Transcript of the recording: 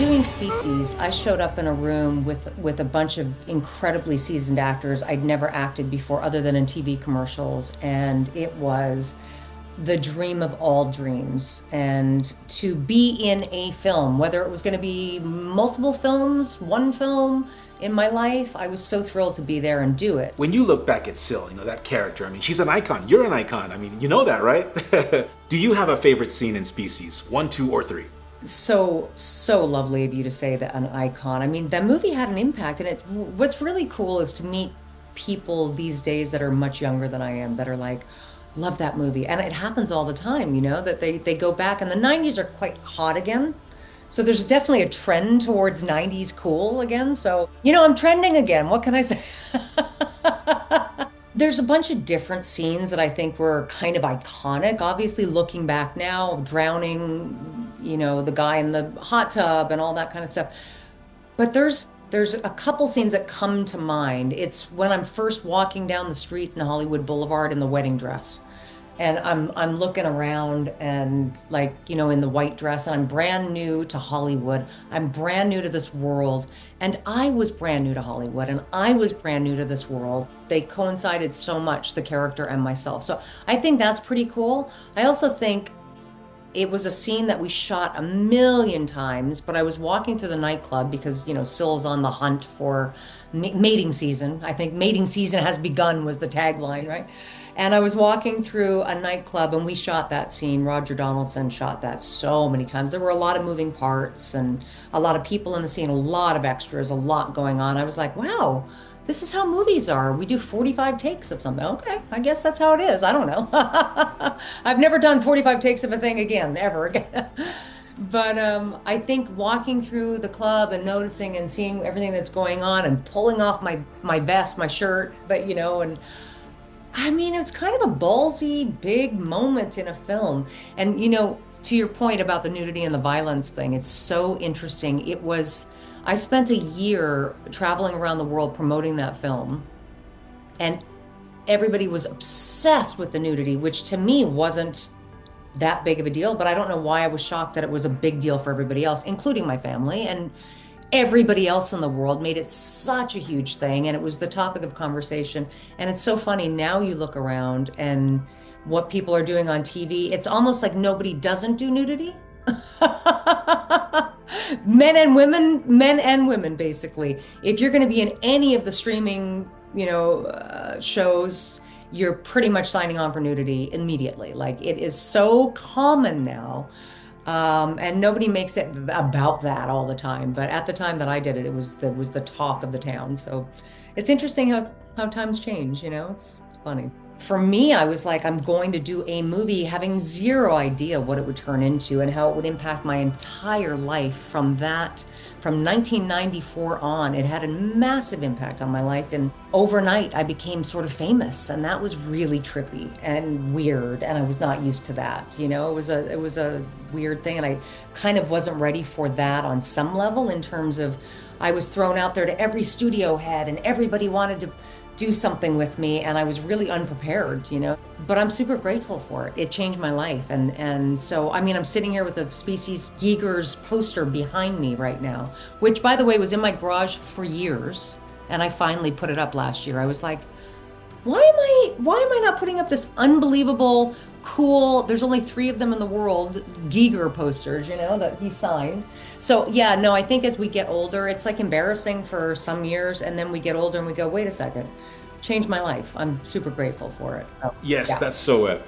doing Species, I showed up in a room with a bunch of incredibly seasoned actors. I'd never acted before other than in TV commercials, and it was the dream of all dreams. And to be in a film, whether it was going to be multiple films, one film in my life, I was so thrilled to be there and do it. When you look back at Syl, that character, she's an icon. You're an icon. You know that, right? Do you have a favorite scene in Species? One, two, or three? So lovely of you to say that, an icon. That movie had an impact, and what's really cool is to meet people these days that are much younger than I am that are like, love that movie. And it happens all the time, that they go back, and the 90s are quite hot again. So there's definitely a trend towards 90s cool again. So, I'm trending again. What can I say? There's a bunch of different scenes that I think were kind of iconic. Obviously, looking back now, drowning, the guy in the hot tub and all that kind of stuff. But there's a couple scenes that come to mind. It's when I'm first walking down the street in Hollywood Boulevard in the wedding dress. And I'm looking around and in the white dress, and I'm brand new to Hollywood. I'm brand new to this world. And I was brand new to Hollywood, and I was brand new to this world. They coincided so much, the character and myself. So I think that's pretty cool. I also think it was a scene that we shot a million times, but I was walking through the nightclub because, Syl's on the hunt for mating season. I think mating season has begun was the tagline, right? And I was walking through a nightclub, and we shot that scene. Roger Donaldson shot that so many times. There were a lot of moving parts and a lot of people in the scene, a lot of extras, a lot going on. I was like, wow, this is how movies are. We do 45 takes of something. Okay, I guess that's how it is. I don't know. I've never done 45 takes of a thing again, ever again. But I think walking through the club and noticing and seeing everything that's going on and pulling off my vest, my shirt, and it's kind of a ballsy, big moment in a film. And, to your point about the nudity and the violence thing, it's so interesting. I spent a year traveling around the world promoting that film, and everybody was obsessed with the nudity, which to me wasn't that big of a deal, but I don't know why I was shocked that it was a big deal for everybody else, including my family. And everybody else in the world made it such a huge thing, and it was the topic of conversation. And it's so funny now, you look around and what people are doing on TV, it's almost like nobody doesn't do nudity. Men and women, basically. If you're going to be in any of the streaming, shows, you're pretty much signing on for nudity immediately. Like, it is so common now. And nobody makes it about that all the time. But at the time that I did it, it was the talk of the town. So it's interesting how times change, It's funny. For me, I was like, I'm going to do a movie having zero idea what it would turn into and how it would impact my entire life from 1994 on. It had a massive impact on my life. And overnight, I became sort of famous. And that was really trippy and weird. And I was not used to that. It was a weird thing. And I kind of wasn't ready for that on some level, in terms of I was thrown out there to every studio head and everybody wanted to do something with me, and I was really unprepared, but I'm super grateful for it. It changed my life. And so, I'm sitting here with a Species Giger's poster behind me right now, which, by the way, was in my garage for years. And I finally put it up last year. I was like, why am I not putting up this unbelievable, cool, there's only 3 of them in the world, Giger posters, that he signed. So yeah, no, I think as we get older, it's like embarrassing for some years, and then we get older and we go, wait a second, changed my life. I'm super grateful for it. So, Yes, yeah. that's so epic.